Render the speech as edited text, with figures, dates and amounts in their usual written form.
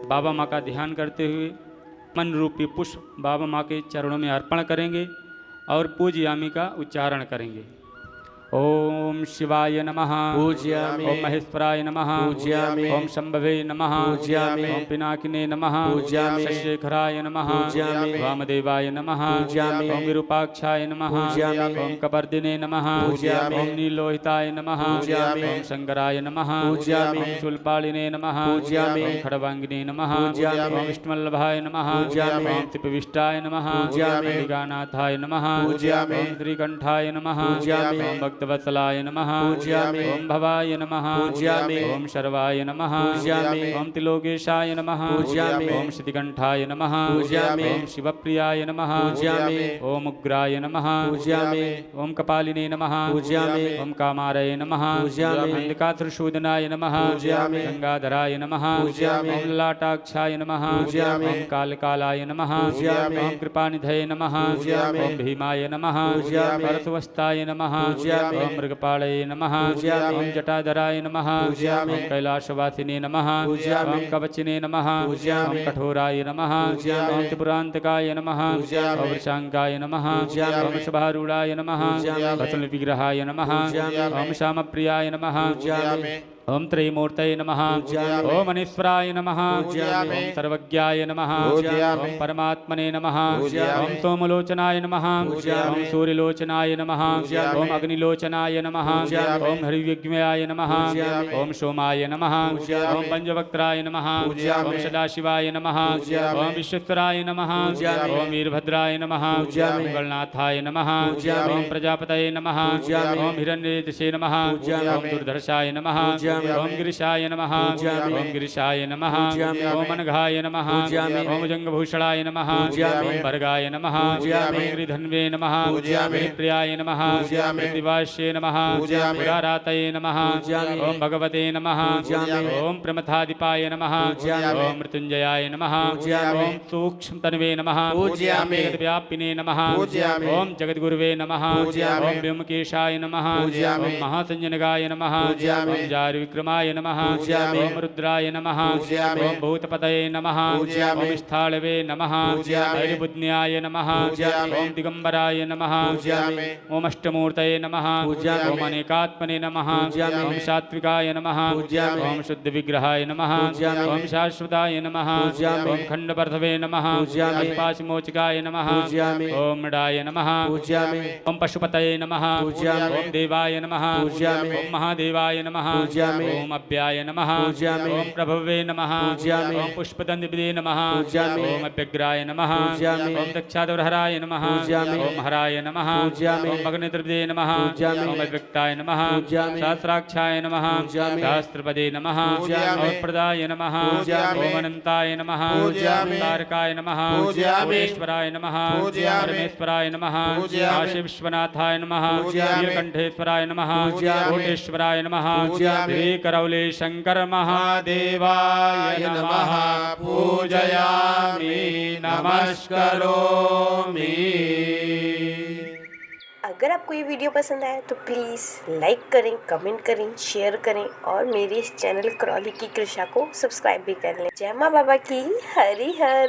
बाबा माँ का ध्यान करते हुए मन रूपी पुष्प बाबा माँ के चरणों में अर्पण करेंगे और पूज्यामी का उच्चारण करेंगे। ओम शिवाय नमः पूज्यामि। ओम महेश्वराय नमः पूज्यामि। ओम शंभवे नमः पूज्यामि। ओम पिनाकिने नमः पूज्यामि। शशेखराय नमः पूज्यामि। वामदेवाय नमः पूज्यामि। ओम विरूपाक्षाय नमः पूज्यामि। ओम कपर्दिने नमः पूज्यामि। ओम नीलोहिताय नमः पूज्यामि। ओम शंकराय नमः पूज्यामि। ओम शूलपाणिने नमः पूज्यामि। ओम खड्वांगिने नमः पूज्यामि। ओम विष्णुवल्लभाय नमः पूज्यामि। ओम त्रिपविष्टाय नमः पूज्यामि। दिगानाथाय नमः पूज्यामि। ओम श्रीकंठाय नमः पूज्यामि। ओम भक्तवत्सलाय नमः पूज्यामि। ओम भवाय नमः पूज्यामि। ओम शर्वाय नमः पूज्यामि। ओम तिलोकेशाय नमः पूज्यामि। ओम श्रुतिकंठाय नमः पूज्यामि। ओम शिवप्रियाय नमः पूज्यामि। ओम उग्राय नमः पूज्यामि। ओम कपालिने नमः पूज्यामि। ओम कामारय नमः पूज्यामि। अंधकासुरशूदनाय नमः पूज्यामि। गंगाधराय नमः पूज्यामि। ओम ललाटाक्षाय नमः पूज्यामि। ओम कालकालाय नमः पूज्यामि। ओम कृपानिधये नमः पूज्यामि। ओम भीमाय नमः पूज्यामि। परसुवस्ताय नमः पूज्यामि। ओम मृगपालये नमः पूज्यामि। ओम जटाधराय नमः पूज्यामि। ओम कैलासवासिने नमः पूज्यामि। ओम कवचिने नमः पूज्यामि। ओम कठोराय नमः पूज्यामि। ओम त्रिपुरान्तकाय नमः पूज्यामि। ओम वृषांकाय नमः पूज्यामि। ओम शुभारूढाय नमः पूज्यामि। वसुलविग्रहाय नमः पूज्यामि। ओम श्यामप्रियाय नमः पूज्यामि। ओम त्रयीमूर्तये नमः पूज्यामि। ओम अनीश्वराय नमः पूज्यामि। ओम सर्वज्ञाय नमः पूज्यामि। ओम परमात्मने नमः पूज्यामि। ओम सोमलोचनाय नमः पूज्यामि। ओम सूर्यलोचनाय नमः पूज्यामि। ओम अग्निलोचनाय नमः पूज्यामि। ओम हरिविज्ञाय नमः पूज्यामि। ओम सोमाय नमः पूज्यामि। ओम पंचवक्त्राय नमः पूज्यामि। ओम सदाशिवाय नमः पूज्यामि। ओम विश्वेश्वराय नमः पूज्यामि। ओम वीरभद्राय नमः पूज्यामि। मंगलनाथाय नमः पूज्यामि। ओम प्रजापतये नमः पूज्यामि। ओम हिरण्येतसे नमः पूज्यामि। ओम दुर्धर्षाय नमः पूज्यामि। ओम गिरिशाय नमः पूज्यामि। ओम गिरिशाय नमः पूज्यामि। ओम अनघाय नमः पूज्यामि। ओम जंगभूषणाय नमः पूज्यामि। ओम भर्गाय नमः पूज्यामि। ओम गिरिधन्वे नमः पूज्यामि। प्रियाय नमः पूज्यामि। दिवाश्ये नमः पूज्यामि। पुरारातये नमः पूज्यामि। ओम भगवते नमः पूज्यामि। ओम प्रमथाधिपाय नमः पूज्यामि। ओम मृत्युंजयाय नमः पूज्यामि। ओम सूक्ष्मतन्वे नमः पूज्यामि। ओम जगद्व्यापिने नमः पूज्यामि। ओम जगद्गुरुवे नमः पूज्यामि। ओम व्योमकेशाय नमः पूज्यामि। ओम महासंजनगाय नमः पूज्यामि। ओम जारविक्रमाय नमः पूज्यामि। ओम रुद्राय नमः पूज्यामि। ओम भूतपतये नमः पूज्यामि। ओम स्थाळवे नमः पूज्यामि। हरिबुद्न्याय नमः पूज्यामि। ओम दिगंबराय नमः पूज्यामि। ओम अष्टमूर्तये नमः पूज्यामि। ओम अनेकात्मने नमः पूज्यामि। ओम सात्विकाय नमः पूज्यामि। ओम शुद्धविग्रहाय नमः पूज्यामि। ओम शाश्वताय नमः पूज्यामि। ओम खंडवर्धवे नमः पूज्यामि। अस्पाशमोचकाय नमः पूज्यामि। ओम मृडाय नमः पूज्यामि। ओम पशुपतये नमः पूज्यामि। ओम देवाय नमः पूज्यामि। ओम महादेवाय नमः पूज्यामि। ओम अव्याय नमः पूज्यामि। ओम प्रभवे नमः पूज्यामि। ओम पुष्पदन्तिपदे नमः पूज्यामि। ओम अव्यग्राय नमः पूज्यामि। ओम दक्षाधरहराय नमः पूज्यामि। ओम हराय नमः पूज्यामि। ओम भगनेत्रपदे नमः पूज्यामि। ओम अव्यक्ताय नमः पूज्यामि। सहस्राक्षाय नमः पूज्यामि। सहस्रपदे नमः पूज्यामि। ओम प्रदाय नमः पूज्यामि। ओम अनन्ताय नमः पूज्यामि। तारकाय नमः पूज्यामि। कोटेश्वराय नमः पूज्यामि। परमेश्वराय नमः पूज्यामि। काशी विश्वनाथाय नमः पूज्यामि। नीलकंठेश्वराय नमः पूज्यामि। कोटेश्वराय नमः पूज्यामि। श्री करौले शंकर महादेवाय नमः पूजयामि नमस्करोमि। अगर आपको ये वीडियो पसंद आया तो प्लीज़ लाइक करें, कमेंट करें, शेयर करें और मेरे इस चैनल क्रॉली की कृषा को सब्सक्राइब भी कर लें। जय माँ बाबा की हरि हर।